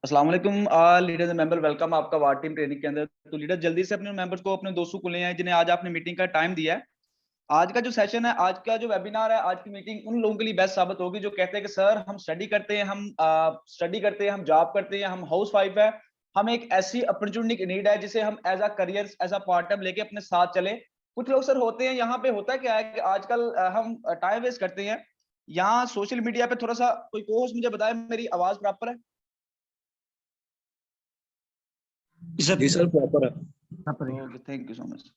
अस्सलाम वालेकुम leaders and member, welcome आपका वार टीम ट्रेनिंग के अंदर। तो लीडर जल्दी से अपने मेंबर्स को, अपने दोस्तों को ले आए जिन्हें आज आपने मीटिंग का टाइम दिया है। आज का जो सेशन है, आज का जो वेबिनार है, आज की मीटिंग उन लोगों के लिए बेस्ट साबित होगी जो कहते हैं कि सर हम स्टडी करते हैं, हम जॉब करते हैं, हम हाउस वाइफ है, हमें एक ऐसी अपॉर्चुनिटी की नीड है जिसे हम as a career, as a part time लेके अपने साथ चले। कुछ लोग सर होते हैं यहाँ पे, होता क्या है कि आजकल हम टाइम वेस्ट करते हैं यहाँ सोशल मीडिया पे। थोड़ा सा कोई कोर्स मुझे बताए, मेरी आवाज प्रॉपर है? जी सर, प्रॉपर है। Okay, thank you so much.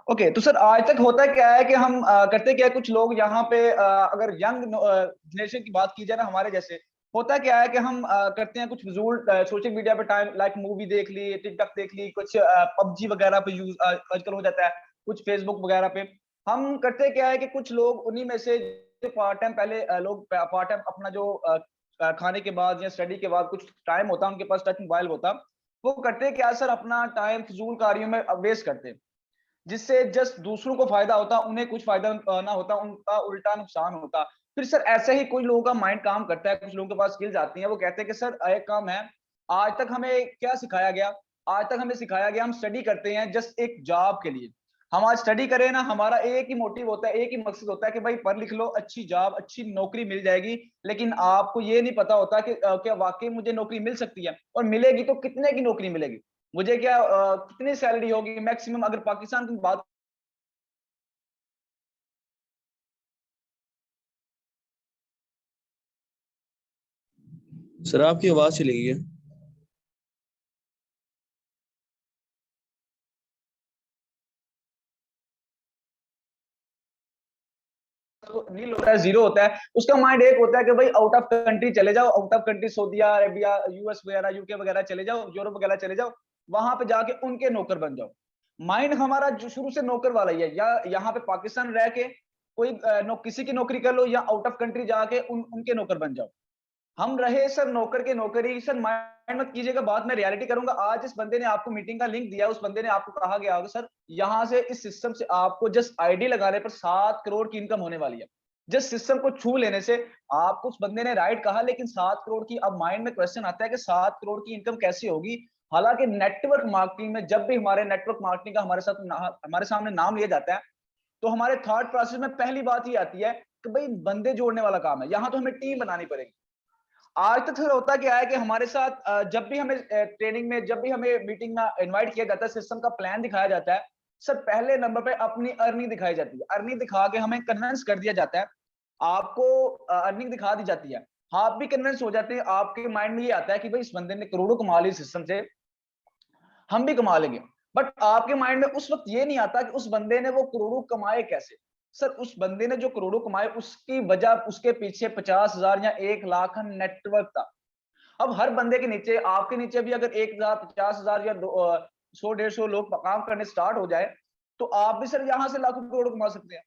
Okay, तो सर आज तक होता क्या है कि हम करते क्या है, कुछ लोग यहाँ पे अगर यंग जनरेशन की बात की जाए ना, हमारे जैसे होता क्या है कि हम करते हैं कुछ फिजूल सोशल मीडिया पे टाइम, लाइक मूवी देख ली, टिकटॉक देख ली, कुछ पबजी वगैरह पे यूज आजकल हो जाता है, कुछ फेसबुक वगैरह पे। हम करते क्या है कि कुछ लोग उन्हीं में से जो पार्ट टाइम, पहले लोग पार्ट टाइम अपना जो खाने के बाद या स्टडी के बाद कुछ टाइम होता है उनके पास, टच मोबाइल होता, वो करते क्या सर, अपना टाइम फिजूल कार्यों में वेस्ट करते हैं, जिससे जस्ट दूसरों को फायदा होता, उन्हें कुछ फायदा ना होता, उनका उल्टा नुकसान होता। फिर सर ऐसे ही कोई लोगों का माइंड काम करता है, कुछ लोगों के पास स्किल्स आती हैं, वो कहते हैं कि सर एक काम है, आज तक हमें क्या सिखाया गया, आज तक हमें सिखाया गया हम स्टडी करते हैं जस्ट एक जॉब के लिए। हम आज स्टडी करें ना, हमारा एक ही मोटिव होता है, एक ही मकसद होता है कि भाई पढ़ लिख लो, अच्छी जॉब, अच्छी नौकरी मिल जाएगी। लेकिन आपको ये नहीं पता होता कि क्या वाकई मुझे नौकरी मिल सकती है, और मिलेगी तो कितने की नौकरी मिलेगी, मुझे क्या कितनी सैलरी होगी मैक्सिमम, अगर पाकिस्तान की बात। सर आपकी आवाज चली गई है। नील होता है, जीरो होता है, उसका माइंड एक होता है कि भाई आउट ऑफ कंट्री चले जाओ, out of country Saudi Arabia, US वगैरह, यूके वगैरह चले जाओ, यूरोप वगैरह चले जाओ, वहां पे जाके उनके नौकर बन जाओ। माइंड हमारा जो शुरू से नौकर वाला ही है, या यहाँ पे पाकिस्तान रह के कोई किसी की नौकरी कर लो, या आउट ऑफ कंट्री जाके उनके नौकर बन जाओ। हम रहे सर नौकर के नौकरी। सर माइंड मत कीजिएगा, बात मैं रियलिटी करूंगा। आज इस बंदे ने आपको मीटिंग का लिंक दिया, उस बंदे ने आपको कहा गया होगा सर यहाँ से, इस सिस्टम से आपको जस्ट आईडी लगाने पर 7 करोड़ की इनकम होने वाली है। जस्ट सिस्टम को छू लेने से आपको उस बंदे ने राइट कहा, लेकिन 7 करोड़ की, अब माइंड में क्वेश्चन आता है कि 7 करोड़ की इनकम कैसे होगी। हालांकि नेटवर्क मार्केटिंग में जब भी हमारे नेटवर्क मार्केटिंग का हमारे सामने नाम लिया जाता है, तो हमारे थॉट प्रोसेस में पहली बात ये आती है कि भाई बंदे जोड़ने वाला काम है, यहाँ तो हमें टीम बनानी पड़ेगी। आज तक सर होता क्या है कि हमारे साथ जब भी हमें ट्रेनिंग में, जब भी हमें मीटिंग में इनवाइट किया जाता है, सिस्टम का प्लान दिखाया जाता है, सर पहले नंबर पे अपनी अर्निंग दिखाई जाती है, अर्निंग दिखा के हमें कन्विंस कर दिया जाता है। आपको अर्निंग दिखा दी जाती है, आप भी कन्विंस हो जाते हैं, आपके माइंड में ये आता है कि भाई इस बंदे ने करोड़ों कमा ली सिस्टम से, हम भी कमा लेंगे। बट आपके माइंड में उस वक्त ये नहीं आता कि उस बंदे ने वो करोड़ों कमाए कैसे। सर उस बंदे ने जो करोड़ों कमाए, उसकी वजह, उसके पीछे 50,000 या 1 लाख का नेटवर्क था। अब हर बंदे के नीचे, आपके नीचे भी अगर 1,000, 50,000 या 100, 150 लोग काम करने स्टार्ट हो जाए, तो आप भी सर यहाँ से लाखों करोड़ कमा सकते हैं।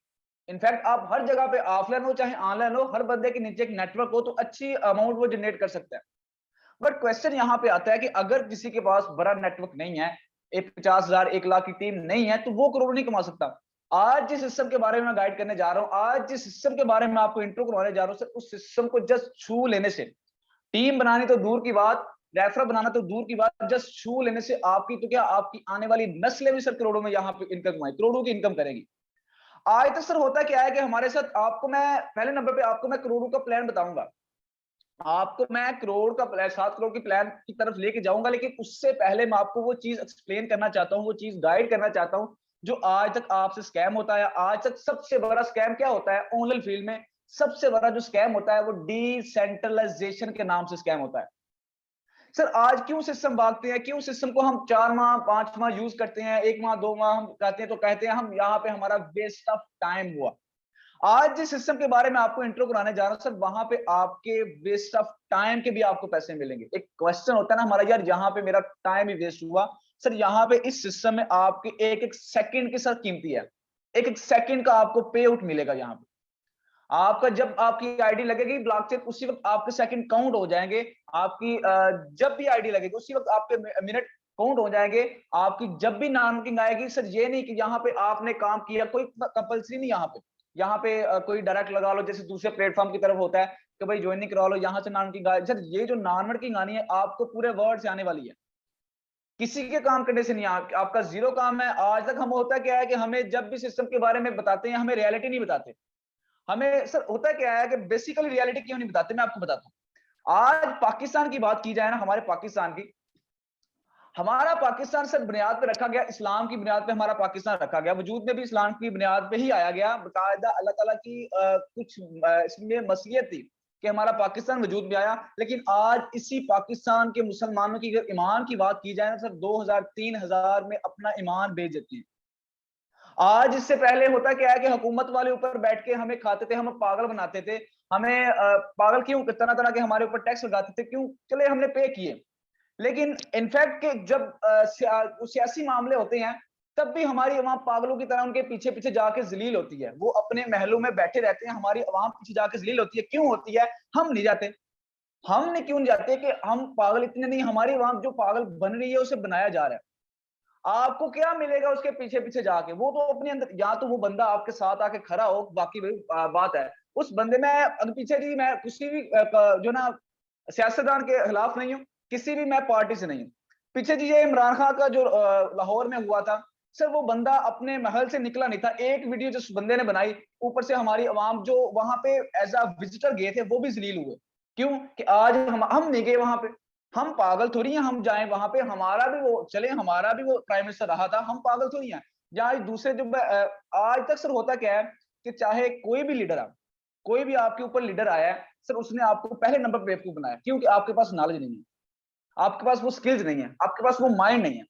इनफैक्ट आप हर जगह पे, ऑफलाइन हो चाहे ऑनलाइन हो, हर बंदे के नीचे एक नेटवर्क हो तो अच्छी अमाउंट वो जनरेट कर सकता है। बट क्वेश्चन यहाँ पे आता है कि अगर किसी के पास बड़ा नेटवर्क नहीं है, एक 50,000, 1 लाख की टीम नहीं है, तो वो करोड़ नहीं कमा सकता। आज जिस सिस्टम के बारे में मैं गाइड करने जा रहा हूँ, आज जिस सिस्टम के बारे में आपको इंट्रो करवाने जा रहा हूँ सर, उस सिस्टम को जस्ट छू लेने से, टीम बनानी तो दूर की बात, रेफरल बनाना तो दूर की बात, जस्ट छू लेने से आपकी तो क्या, आपकी आने वाली नस्लें भी सर करोड़ों में यहाँ पे इनकम कमाएगी, करोड़ों की इनकम करेगी। आज तो सर होता क्या है कि हमारे साथ, आपको मैं पहले नंबर पे आपको मैं करोड़ों का प्लान बताऊंगा, आपको मैं करोड़ का 7 करोड़ की प्लान की तरफ लेके जाऊंगा, लेकिन उससे पहले मैं आपको वो चीज एक्सप्लेन करना चाहता हूँ, वो चीज गाइड करना चाहता हूँ जो आज तक आपसे स्कैम होता है। आज तक सबसे बड़ा स्कैम क्या होता है ऑनलाइन फील्ड में? सबसे बड़ा जो स्कैम होता है वो डिसेंट्रलाइजेशन के नाम से स्कैम होता है। सर आज क्यों सिस्टम भागते हैं, क्यों सिस्टम को हम 4 माह 5 माह यूज करते हैं, 1 माह 2 माह हम कहते हैं, तो कहते हैं हम यहाँ पे हमारा वेस्ट ऑफ टाइम हुआ। आज जिस सिस्टम के बारे में आपको इंट्रो कराने जा रहा हूं सर, वहां पे आपके वेस्ट ऑफ टाइम के भी आपको पैसे मिलेंगे। एक क्वेश्चन होता है ना हमारा, यार यहाँ पे मेरा टाइम ही वेस्ट हुआ। सर यहाँ पे इस सिस्टम में आपके एक एक सेकंड के साथ कीमती है, एक एक सेकंड का आपको पे आउट मिलेगा। यहाँ पे आपका जब आपकी आईडी लगेगी ब्लॉकचेन, उसी वक्त आपके सेकंड काउंट हो जाएंगे। आपकी जब भी आईडी लगेगी उसी वक्त आपके मिनट काउंट हो जाएंगे। आपकी जब भी नॉन बुकिंग आएगी सर, ये नहीं कि यहाँ पे आपने काम किया, कोई कंपल्सरी नहीं। यहाँ पे यहाँ पे कोई डायरेक्ट लगा लो, जैसे दूसरे प्लेटफॉर्म की तरफ होता है कि भाई ज्वाइनिंग करवा लो, यहाँ से नान की सर ये जो नानवर्ड की गानी है आपको पूरे वर्ड से आने वाली है, किसी के काम करने से नहीं, आपका जीरो काम है। आज तक हम होता क्या है कि हमें जब भी सिस्टम के बारे में बताते हैं हमें रियलिटी नहीं बताते। हमें सर होता क्या है कि बेसिकली रियलिटी क्यों नहीं बताते, मैं आपको बताता हूँ। आज पाकिस्तान की बात की जाए ना, हमारे पाकिस्तान की, हमारा पाकिस्तान सर बुनियाद पे रखा गया, इस्लाम की बुनियाद पे हमारा पाकिस्तान रखा गया, वजूद में भी इस्लाम की बुनियाद पे ही आया गया, बाकायदा अल्लाह ताला की कुछ इसमें मसीहत थी कि हमारा पाकिस्तान वजूद में आया। लेकिन आज इसी पाकिस्तान के मुसलमानों की अगर ईमान की बात की जाए ना सर, 2000-3000 में अपना ईमान बेच देते हैं। आज इससे पहले होता क्या है कि हुकूमत वाले ऊपर बैठ के हमें खाते थे, हम पागल बनाते थे, हमें पागल क्यों, तरह तरह के हमारे ऊपर टैक्स लगाते थे, क्यों, चले हमने पे किए। लेकिन इनफैक्ट के जब सियासी मामले होते हैं तब भी हमारी अवाम पागलों की तरह उनके पीछे पीछे जाके जलील होती है, वो अपने महलों में बैठे रहते हैं, हमारी अवाम पीछे जाके जलील होती है। क्यों होती है? हम नहीं जाते। हमने क्यों नहीं जाते कि हम पागल इतने नहीं, हमारी अवाम जो पागल बन रही है उसे बनाया जा रहा है। आपको क्या मिलेगा उसके पीछे पीछे जाके? वो तो अपने अंदर, या तो वो बंदा आपके साथ आके खड़ा हो, बाकी बात है उस बंदे में। अगर पीछे जी मैं किसी भी जो ना सियासतदान के खिलाफ नहीं हूँ, किसी भी मैं पार्टी से नहीं हूँ। पीछे जी ये इमरान खान का जो लाहौर में हुआ था सर, वो बंदा अपने महल से निकला नहीं था, एक वीडियो जिस बंदे ने बनाई, ऊपर से हमारी अवाम जो वहां पे एज अ विजिटर गए थे वो भी जलील हुए। क्यों? कि आज हम नहीं गए वहां पे, हम पागल थोड़ी हैं हम जाएं वहां पे, हमारा भी वो चले, हमारा भी वो प्राइम मिनिस्टर रहा था, हम पागल थोड़ी हैं। जहाँ दूसरे जो आज तक सर होता क्या है कि चाहे कोई भी लीडर आ, कोई भी आपके ऊपर लीडर आया है सर, उसने आपको पहले नंबर पे बेवकूफ बनाया, क्योंकि आपके पास नॉलेज नहीं है, आपके पास वो स्किल्स नहीं है, आपके पास वो माइंड नहीं है।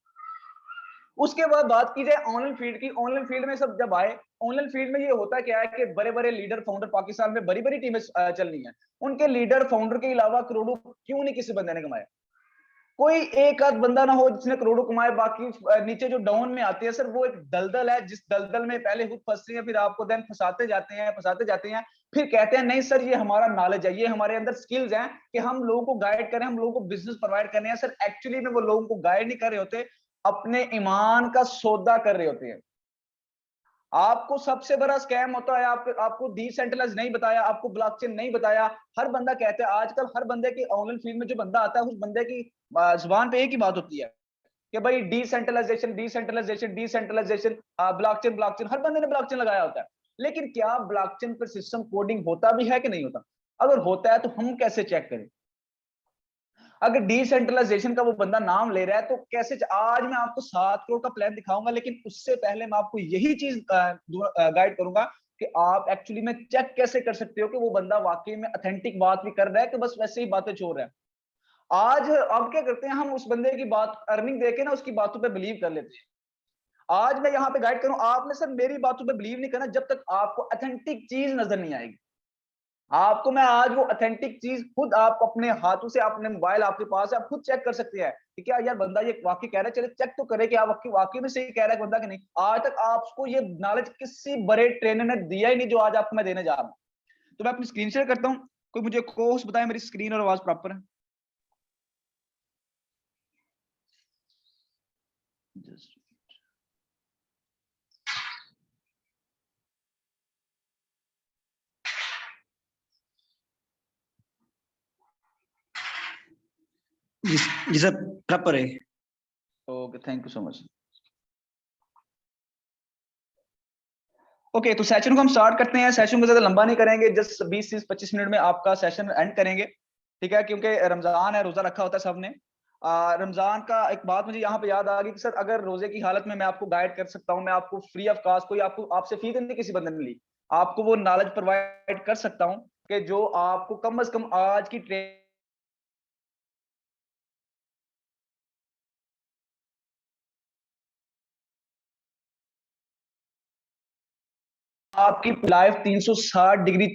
उसके बाद बात की जाए ऑनलाइन फील्ड की, ऑनलाइन फील्ड में सब जब आए, ऑनलाइन फील्ड में ये होता क्या है कि बड़े बड़े लीडर फाउंडर, पाकिस्तान में बड़ी बड़ी टीमें चल रही हैं, उनके लीडर फाउंडर के अलावा करोड़ों क्यों नहीं किसी बंदे ने कमाया? कोई एक आध बंदा ना हो जिसने करोड़ों कमाए, बाकी नीचे जो डाउन में आते हैं सर, वो एक दलदल है, जिस दलदल में पहले खुद फंसते हैं, फिर आपको देन फंसाते जाते हैं, फिर कहते हैं नहीं सर ये हमारा नॉलेज है, ये हमारे अंदर स्किल्स हैं कि हम लोगों को गाइड करें, हम लोगों को बिजनेस प्रोवाइड करने हैं। सर एक्चुअली में वो लोगों को गाइड नहीं कर रहे होते, अपने ईमान का सौदा कर रहे होते हैं। आपको सबसे बड़ा स्कैम होता है, आपको डिसेंट्रलाइज नहीं बताया, आपको ब्लॉकचेन नहीं बताया। हर बंदा कहता है, आजकल हर बंदे की ऑनलाइन फील्ड में जो बंदा आता है उस बंदे की जुबान पे एक ही बात होती है कि भाई decentralization decentralization decentralization, blockchain blockchain, हर बंदे ने ब्लॉकचेन लगाया होता है। लेकिन क्या ब्लॉकचेन पर सिस्टम कोडिंग होता भी है कि नहीं होता? अगर होता है तो हम कैसे चेक करें? अगर डिसेंट्रलाइजेशन का वो बंदा नाम ले रहा है तो कैसे? आज मैं आपको 7 करोड़ का प्लान दिखाऊंगा, लेकिन उससे पहले मैं आपको यही चीज गाइड करूंगा कि आप एक्चुअली में चेक कैसे कर सकते हो कि वो बंदा वाकई में ऑथेंटिक बात भी कर रहा है कि बस वैसे ही बातें छोड़ रहा है। आज अब क्या करते हैं, हम उस बंदे की बात अर्निंग देके ना उसकी बातों पे बिलीव कर लेते हैं। आज मैं यहाँ पे गाइड करूं, आपने सर मेरी बातों पे बिलीव नहीं करना जब तक आपको ऑथेंटिक चीज नजर नहीं आएगी। आपको मैं आज वो ऑथेंटिक चीज खुद आप अपने हाथों से, अपने मोबाइल आपके पास है, आप खुद चेक कर सकते हैं कि क्या यार बंदा ये वाकई कह रहा है, चले चेक तो करे कि आप वाकई में सही कह रहा है बंदा कि नहीं। आज तक आपको ये नॉलेज किसी बड़े ट्रेनर ने दिया ही नहीं जो आज आपको मैं देने जा रहा हूँ। तो मैं अपनी स्क्रीन शेयर करता हूँ, कोई मुझे कोर्स बताए मेरी स्क्रीन और आवाज प्रॉपर है। Just... जी सर प्रॉपर है। Okay, thank you so much. Okay, तो सेशन को हम स्टार्ट करते हैं। सेशन को ज्यादा लंबा नहीं करेंगे, जस्ट 20 से 25 मिनट में आपका सेशन एंड करेंगे, ठीक है? क्योंकि रमजान है, रोजा रखा होता है सबने। रमजान का एक बात मुझे यहाँ पे याद आ गई कि सर अगर रोजे की हालत में मैं आपको गाइड कर सकता हूँ, मैं आपको फ्री ऑफ कॉस्ट, कोई आपको आपसे फी तो नहीं किसी बंदे ने ली, आपको वो नॉलेज प्रोवाइड कर सकता हूँ कि जो आपको कम से कम आज की ट्रेन आपकी लाइफ 360 डिग्री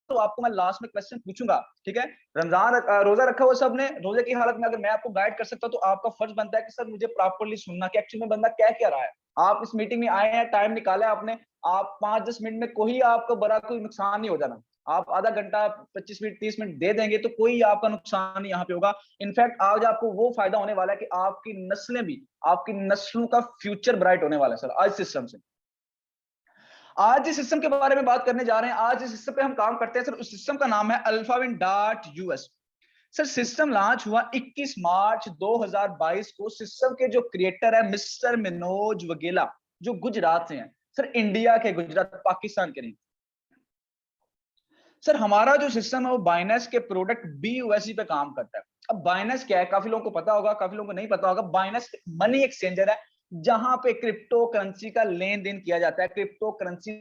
तो आपको मैं लास्ट में क्वेश्चन पूछूंगा, ठीक है। रमजान रोजा रखा हुआ सबने, रोजे की हालत में अगर मैं आपको गाइड कर सकता हूं तो आपका फर्ज बनता है कि सर मुझे प्रॉपर्ली सुनना कि एक्चुअली में बंदा क्या क्या रहा है। आप इस मीटिंग में आए हैं, टाइम निकाला है आपने, आप 5-10 मिनट में कोई आपको बड़ा कोई नुकसान नहीं हो जाना। आप आधा घंटा 25 मिनट 30 मिनट दे देंगे तो कोई आपका नुकसान नहीं यहाँ पे होगा। इनफैक्ट आज आपको वो फायदा होने वाला है कि आपकी नस्लें भी, आपकी नस्लों का फ्यूचर ब्राइट होने वाला है सर आज सिस्टम से। आज जिस सिस्टम के बारे में बात करने जा रहे हैं, आज जिस सिस्टम पे हम काम करते हैं सर, उस सिस्टम का नाम है Alphawin dot US. Sir system launch हुआ 21 मार्च 2022 को। सिस्टम के जो क्रिएटर है मिस्टर मनोज वगेला, जो गुजरात से हैं सर, इंडिया के, गुजरात पाकिस्तान के नहीं। सर हमारा जो सिस्टम है वो बाइनेंस के प्रोडक्ट BUSD पे काम करता है। अब बाइनेंस क्या है, काफी लोगों को पता होगा, काफी लोगों को नहीं पता होगा। बाइनेंस मनी एक्सचेंजर है जहां पे क्रिप्टो करेंसी का लेन देन किया जाता है। क्रिप्टो करेंसी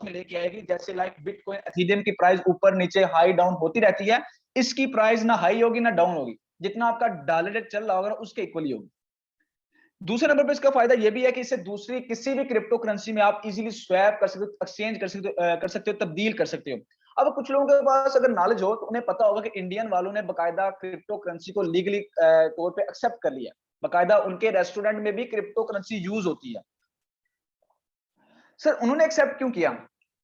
में लेके आएगी, जैसे लाइक बिटकॉइन एथेरियम की प्राइस ऊपर नीचे हाई डाउन होती रहती है, इसकी प्राइस ना हाई होगी ना डाउन होगी, जितना आपका डॉलर रेट चल रहा होगा ना उसके इक्वली होगी। दूसरे नंबर पे इसका फायदा ये भी है कि इसे दूसरी किसी भी क्रिप्टो करेंसी में आप इजीली स्वैप कर सकते हो, एक्सचेंज कर सकते हो, तब्दील कर सकते हो। अब कुछ लोगों के पास अगर नॉलेज हो तो उन्हें पता होगा कि इंडियन वालों ने बकायदा क्रिप्टो करेंसी को लीगली तौर पे एक्सेप्ट कर लिया, बकायदा उनके रेस्टोरेंट में भी क्रिप्टो करेंसी यूज होती है। सर उन्होंने एक्सेप्ट क्यों किया?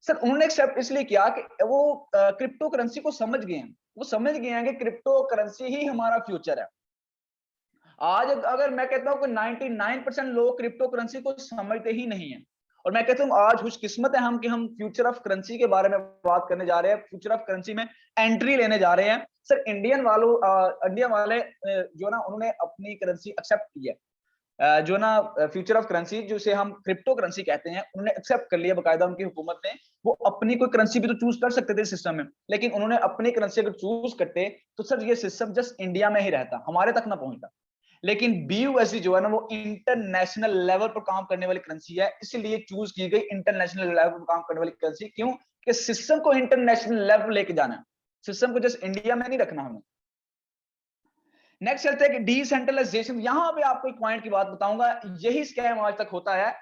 सर उन्होंने एक्सेप्ट इसलिए किया कि वो क्रिप्टो करेंसी को समझ गए हैं। वो समझ गए हैं कि क्रिप्टो करेंसी ही हमारा फ्यूचर है। आज अगर मैं कहता हूं कि 99% लोग क्रिप्टो करेंसी को समझते ही नहीं है। और मैं कहता हूं आज खुशकिस्मत है हम कि हम फ्यूचर ऑफ करेंसी के बारे में बात करने जा रहे हैं, फ्यूचर ऑफ करेंसी में एंट्री लेने जा रहे हैं। सर इंडिया वाले जो ना उन्होंने अपनी करेंसी एक्सेप्ट की है, जो ना फ्यूचर ऑफ करेंसी जिसे हम क्रिप्टो करेंसी कहते हैं, उन्होंने एक्सेप्ट कर लिया बकायदा उनकी हुकूमत ने। वो अपनी कोई करेंसी भी तो चूज कर सकते थे सिस्टम में, लेकिन उन्होंने अपनी करेंसी अगर चूज करते तो सर ये सिस्टम जस्ट इंडिया में ही रहता, हमारे तक ना पहुंचता। लेकिन BUSD जो है ना वो इंटरनेशनल लेवल पर काम करने वाली करेंसी है, इसलिए चूज की गई इंटरनेशनल लेवल पर काम करने वाली करेंसी। क्यों? कि सिस्टम को इंटरनेशनल लेवल लेके जाना है, सिस्टम को जस्ट इंडिया में नहीं रखना हमें। नेक्स्ट चलते हैं कि डिसेंट्रलाइजेशन। यहां पे आपको एक पॉइंट की बात बताऊंगा, यही स्कैम आज तक होता है।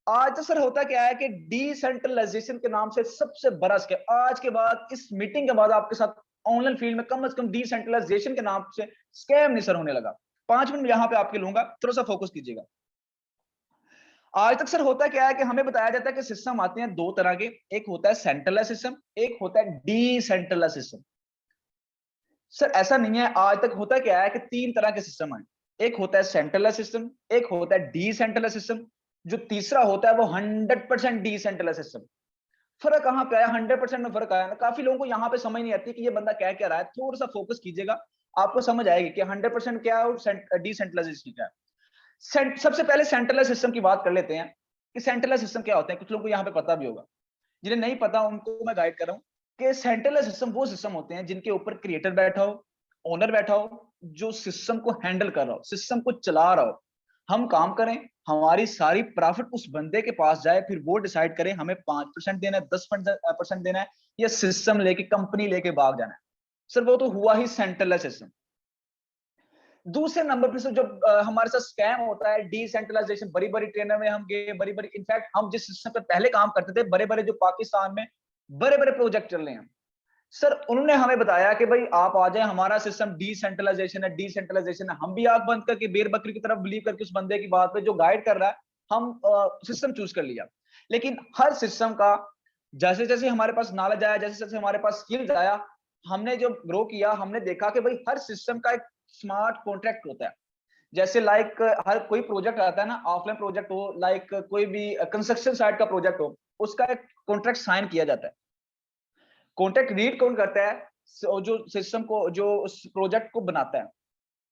आज तो सर होता क्या है कि डिसेंट्रलाइजेशन के नाम से सबसे बड़ा स्कैम आज के बाद, इस मीटिंग के बाद आपके साथ ऑनलाइन फील्ड में कम से कम डिसेंट्रलाइजेशन के नाम से स्कैम नहीं सर होने लगा। 5 मिनट यहां पे आपके लूंगा, थोड़ा सा फोकस कीजिएगा। आज तक सर होता क्या है कि हमें बताया जाता है कि सिस्टम आते हैं दो तरह के, एक होता है सेंट्रलाइज सिस्टम, एक होता है डिसेंट्रलाइज सिस्टम। सर ऐसा नहीं है, आज तक होता क्या है कि 3 तरह के सिस्टम आए। एक होता है सेंट्रलाइज सिस्टम, एक होता है डिसेंट्रलाइज सिस्टम, जो तीसरा होता है वो 100% डिसेंट्रलाइज सिस्टम। फर्क कहां पे आया? 100% में फर्क आया ना। काफी लोगों को यहाँ पे समझ नहीं आती कि ये बंदा क्या क्या रहा है। थोड़ा सा फोकस कीजिएगा, आपको समझ आएगी कि 100% क्या है और डिसेंट्रलाइजेशन क्या है। सबसे पहले सेंट्रलाइज सिस्टम की बात कर लेते हैं कि सेंट्रलाइज सिस्टम क्या होते हैं। कुछ लोगों को यहाँ पे पता भी होगा, जिन्हें नहीं पता उनको मैं गाइड कर रहा हूँ कि सेंट्रलाइज सिस्टम वो सिस्टम होते हैं जिनके ऊपर क्रिएटर बैठा हो, ओनर बैठा हो, जो सिस्टम को हैंडल कर रहा हो, सिस्टम को चला रहा हो। हम काम करें, हमारी सारी प्रॉफिट उस बंदे के पास जाए, फिर वो डिसाइड करे हमें 5% देना है, 10% देना है, या सिस्टम लेके, कंपनी लेके भाग जाना है। सर वो तो हुआ ही सेंट्रलाइज सिस्टम। दूसरे नंबर पे जब हमारे साथ स्कैम होता है डिसेंट्रलाइजेशन, बड़ी बड़ी ट्रेनर में हम गए, बड़ी बड़ी, इनफैक्ट हम जिस सिस्टम पे पहले काम करते थे, बड़े बड़े जो पाकिस्तान में बड़े बड़े प्रोजेक्ट चल रहे हैं, सर उन्होंने हमें बताया कि भाई आप आ जाए, हमारा सिस्टम डिसेंट्रलाइजेशन है, डिसेंट्रलाइजेशन है। हम भी आंख बंद करके बेर बकरी की तरफ बिलीव करके उस बंदे की बात पे जो गाइड कर रहा है, हम सिस्टम चूज कर लिया। लेकिन हर सिस्टम का जैसे जैसे हमारे पास नॉलेज आया, जैसे जैसे हमारे पास स्किल्स आया, हमने जो ग्रो किया, हमने देखा कि भाई हर सिस्टम का एक स्मार्ट कॉन्ट्रैक्ट होता है। जैसे लाइक हर कोई प्रोजेक्ट आता है ना, ऑफलाइन प्रोजेक्ट हो, लाइक कोई भी कंस्ट्रक्शन साइट का प्रोजेक्ट हो, उसका एक कॉन्ट्रैक्ट साइन किया जाता है। कॉन्ट्रैक्ट रीड कौन करता है? जो सिस्टम को, जो उस प्रोजेक्ट को बनाता है,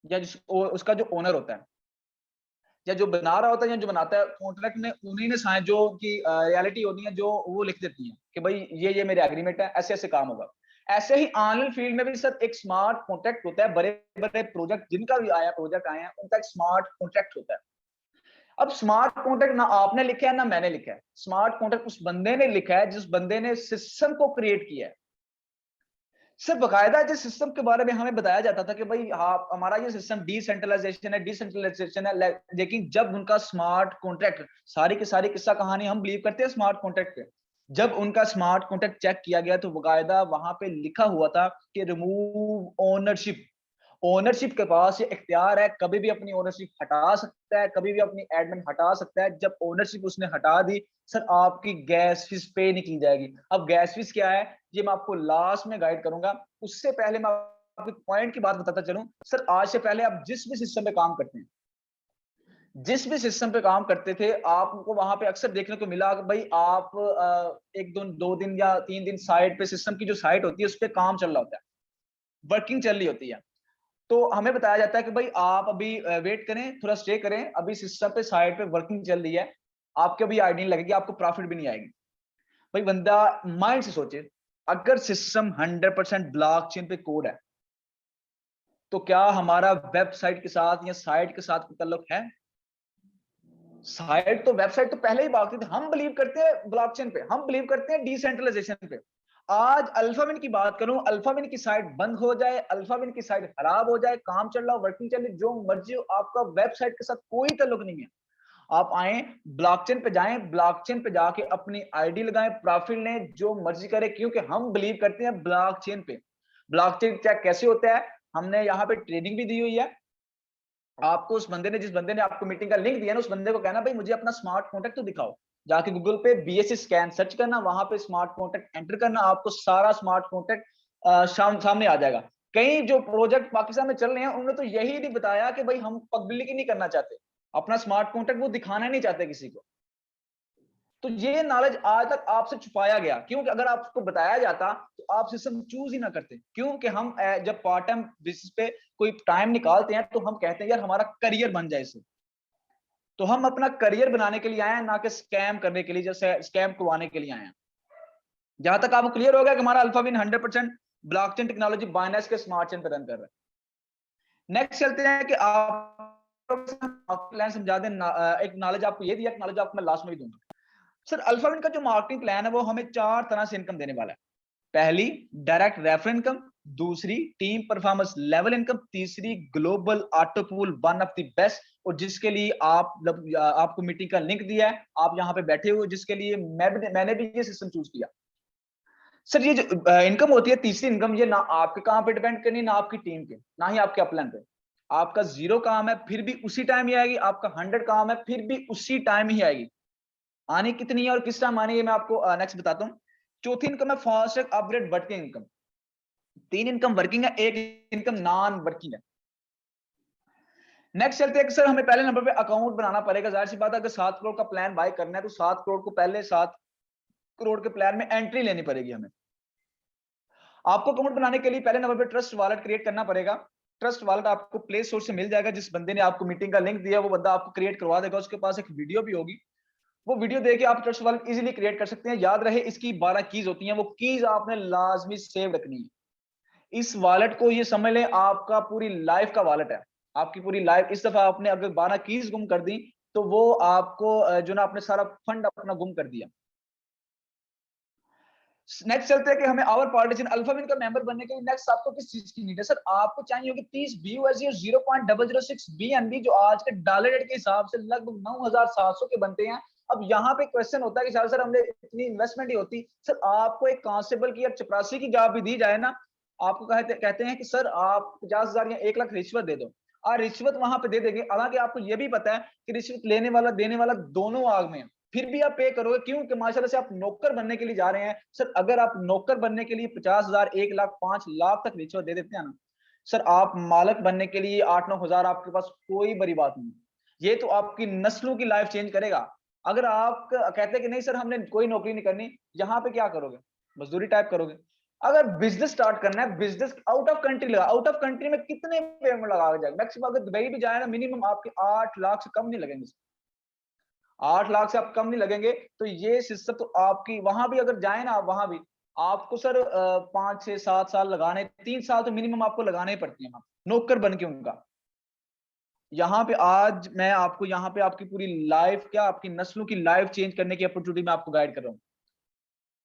या उसका जो ओनर होता है, या जो बना रहा होता है, या जो बनाता है, कॉन्ट्रैक्ट ने उन्हीं ने साइन, जो की रियलिटी होती है, जो वो लिख देती है कि भाई ये मेरे एग्रीमेंट है, ऐसे ऐसे काम होगा। ऐसे ही ऑनलाइन फील्ड में भी सर एक स्मार्ट कॉन्ट्रैक्ट होता है। बड़े बड़े प्रोजेक्ट जिनका भी आया, प्रोजेक्ट आए हैं, उनका एक स्मार्ट कॉन्ट्रैक्ट होता है। अब स्मार्ट कॉन्ट्रैक्ट ना आपने लिखा है ना मैंने लिखा है, स्मार्ट कॉन्ट्रैक्ट उस बंदे ने लिखा है जिस बंदे ने सिस्टम को क्रिएट किया है। सर बकायदा जिस सिस्टम के बारे में हमें बताया जाता था कि भाई हाँ हमारा ये सिस्टम डिसेंट्रलाइजेशन है, लेकिन जब उनका स्मार्ट कॉन्ट्रैक्ट, सारी की सारी किस्सा कहानी हम बिलीव करते हैं स्मार्ट कॉन्ट्रैक्ट पे, जब उनका स्मार्ट कॉन्ट्रैक्ट चेक किया गया तो बकायदा वहां पे लिखा हुआ था कि रिमूव ओनरशिप। ओनरशिप के पास ये इख्तियार है, कभी भी अपनी ओनरशिप हटा सकता है, कभी भी अपनी एडमिन हटा सकता है। जब ओनरशिप उसने हटा दी, सर आपकी गैस फीस पे निकली जाएगी। अब गैस फीस क्या है ये मैं आपको लास्ट में गाइड करूंगा, उससे पहले मैं आपको पॉइंट की बात बताता चलूं। सर आज से पहले आप जिस भी सिस्टम पे काम करते हैं, जिस भी सिस्टम पे काम करते थे, आपको वहां पे अक्सर देखने को मिला कि भाई आप एक दो दिन या 3 दिन साइट पे, सिस्टम की जो साइट होती है उस पर काम चल रहा होता है, वर्किंग चल रही होती है। तो हमें बताया जाता है कि भाई आप अभी वेट करें, थोड़ा स्टे करें, अभी सिस्टम पे साइट पे वर्किंग चल रही है, आपको अभी आईडी नहीं लगेगी, आपको प्रॉफिट भी नहीं आएगी। भाई बंदा माइंड से सोचे, अगर सिस्टम 100% ब्लॉकचेन पे कोड है, तो क्या हमारा वेबसाइट के साथ या साइट के साथ कोई ताल्लुक है? साइट तो, वेबसाइट तो पहले ही भागती थी। हम बिलीव करते हैं ब्लॉकचेन पे, हम बिलीव करते हैं डिसेंट्रलाइजेशन पे। आज अल्फाविन की बात करूं, अल्फाविन की साइट बंद हो जाए, अल्फाविन की साइट खराब हो जाए, काम चल रहा हो, वर्किंग चल रही, जो मर्जी हो, आपका वेबसाइट के साथ कोई ताल्लुक नहीं है। आप आए ब्लॉकचेन पे जाएं, ब्लॉकचेन पे जाके अपनी आईडी लगाएं, प्रॉफिट लें, जो मर्जी करें, क्योंकि हम बिलीव करते हैं ब्लॉकचेन पे। ब्लॉकचेन चेक कैसे होता है, हमने यहाँ पे ट्रेनिंग भी दी हुई है आपको। उस बंदे ने, जिस बंदे ने आपको मीटिंग का लिंक दिया ना, उस बंदे को कहना भाई मुझे अपना स्मार्ट कॉन्टैक्ट तो दिखाओ, जाके गूगल पे बीएससी स्कैन सर्च करना, वहां पे स्मार्ट कॉन्टैक्ट एंटर करना, आपको सारा स्मार्ट कॉन्टैक्ट सामने आ जाएगा। कई जो प्रोजेक्ट पाकिस्तान में चल रहे हैं उन्होंने तो यही नहीं बताया कि भाई हम पब्लिक नहीं करना चाहते, अपना स्मार्ट कॉन्टैक्ट वो दिखाना नहीं चाहते किसी को। तो ये नॉलेज आज तक आपसे छुपाया गया, क्योंकि अगर आपको बताया जाता तो आप सिस्टम चूज ही ना करते। क्योंकि हम जब पार्ट टाइम बेसिस पे कोई टाइम निकालते हैं तो हम कहते हैं यार हमारा करियर बन जाए इससे। तो हम अपना करियर बनाने के लिए आए हैं, ना कि स्कैम करने के लिए, जैसे स्कैम करवाने के लिए आए हैं। जहां तक आपको क्लियर हो गया कि हमारा अल्फाविन 100% ब्लॉकचेन टेक्नोलॉजी बाइनेंस के स्मार्ट चेन पर रन कर रहा है। नेक्स्ट चलते हैं कि आप प्लान समझा दें। एक नॉलेज आपको ये दिया, नॉलेज आपको मैं लास्ट में भी दूंगा। सर अल्फाविन का जो मार्केटिंग प्लान है वो हमें 4 तरह से इनकम देने वाला है। पहली डायरेक्ट रेफर इनकम, दूसरी टीम परफॉर्मेंस लेवल इनकम, तीसरी global auto pool, one of the best, और जिसके लिए आपको मीटिंग का लिंक दिया है, आप यहाँ पे बैठे हुए, जिसके लिए मैंने भी ये सिस्टम चूज किया। सर ये जो इनकम होती है तीसरी इनकम, ये ना आपके काम पे डिपेंड करनी, ना आपकी टीम पे, ना ही आपके अपलाइन पे। आपका 0 काम है फिर भी उसी टाइम ही आएगी, आपका 100 काम है फिर भी उसी टाइम ही आएगी। आनी कितनी है और किस टाइम आनी है मैं आपको नेक्स्ट बताता हूँ। चौथी इनकम है fast track upgrade working income. 3 income working है, 1 इनकम नॉन वर्किंग है। नेक्स्ट चलते हैं कि सर हमें पहले नंबर पे अकाउंट बनाना पड़ेगा। जाहिर सी बात है अगर 7 करोड़ का प्लान बाय करना है तो 7 करोड़ को पहले 7 करोड़ के प्लान में एंट्री लेनी पड़ेगी हमें। आपको अकाउंट बनाने के लिए पहले नंबर पे ट्रस्ट वॉलेट क्रिएट करना पड़ेगा। ट्रस्ट वॉलेट आपको प्ले स्टोर से मिल जाएगा, जिस बंदे ने आपको मीटिंग का लिंक दिया वो बंदा आपको क्रिएट करवा देगा, उसके पास एक वीडियो भी होगी, वो वीडियो देके आप ट्रस्ट वॉलेट इजीली क्रिएट कर सकते हैं। याद रहे इसकी 12 कीज होती हैं, वो कीज आपने लाजमी सेव रखनी है। इस वॉलेट को ये समझ लें आपका पूरी लाइफ का वॉलेट है, आपकी पूरी लाइफ। इस दफा आपने अगर 12 कीज गुम कर दी तो वो आपको जो ना आपने सारा फंड अपना गुम कर दिया। नेक्स्ट चलते हैं कि हमें आवर पार्टीशन अल्फाविन का मेंबर बनने के लिए नेक्स्ट आपको किस चीज की नीड है। सर आपको चाहिए होगी 30 BUSD और 0.006 BNB, जो आज के डॉलर रेट के हिसाब से लगभग 9700 के बनते हैं। अब यहाँ पे क्वेश्चन होता है कि सर हमने इतनी इन्वेस्टमेंट ही होती, सर आपको एक कांस्टेबल की या चपरासी की जॉब भी दी जाए ना, आपको कहते हैं कि सर आप 50,000 या 1 लाख रिश्वत दे दो, और रिश्वत वहां पे दे देंगे। हालांकि आपको ये भी पता है कि रिश्वत लेने वाला देने वाला दोनों आग में है, फिर भी आप पे करोगे, क्यों कि माशाल्लाह से आप नौकर बनने के लिए जा रहे हैं। सर अगर आप नौकर बनने के लिए 50,000, 1 लाख, 5 लाख तक रिश्वत दे देते हैं ना, सर आप मालक बनने के लिए 8-9 हजार आपके पास कोई बड़ी बात नहीं। ये तो आपकी नस्लों की लाइफ चेंज करेगा। अगर आप कहते हैं कि नहीं सर हमने कोई नौकरी नहीं करनी, यहाँ पे क्या करोगे? मजदूरी टाइप करोगे। अगर बिजनेस स्टार्ट करना है, बिजनेस आउट ऑफ कंट्री लगा, आउट ऑफ कंट्री में कितने पेमेंट लगा जाएगा? मैक्सिमम अगर दुबई भी जाए ना, मिनिमम आपके 8 लाख से कम नहीं लगेंगे। 8 लाख से आप कम नहीं लगेंगे। तो ये सिस्टम तो आपकी वहां भी अगर जाए ना, वहां भी आपको सर 5-6-7 साल लगाने, 3 साल तो मिनिमम आपको लगाने ही पड़ती है नौकर बन के उनका। यहाँ पे आज मैं आपको यहाँ पे आपकी पूरी लाइफ, क्या आपकी नस्लों की लाइफ चेंज करने की अपॉर्चुनिटी में आपको गाइड कर रहा हूँ।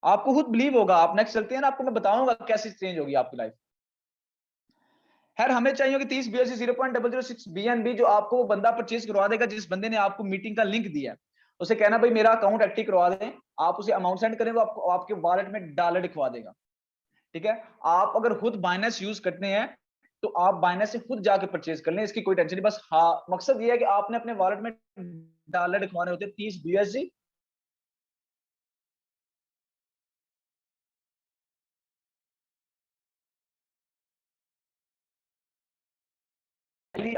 आपको खुद बिलीव होगा, आप नेक्स्ट चलते हैं ना, आपको मैं बताऊंगा कैसे चेंज होगी आपकी लाइफ। खैर हमें चाहिए कि 30 BSC 0.006 BNB जो आपको वो बंदा परचेज करवा देगा, जिस बंदे ने आपको मीटिंग का लिंक दिया है। उसे कहना भाई मेरा अकाउंट एक्टिव करवा दें, आप उसे अमाउंट सेंड करें, वो आपको आपके वॉलेट में डॉलर दिखवा देगा। ठीक है, आप अगर खुद बाइनेंस यूज करते हैं तो आप बाइनेंस से खुद जाके परचेज कर लें, इसकी कोई टेंशन नहीं। बस हाँ, मकसद ये है कि आपने अपने वॉलेट में डॉलर दिखवाने होते हैं 30 BSC।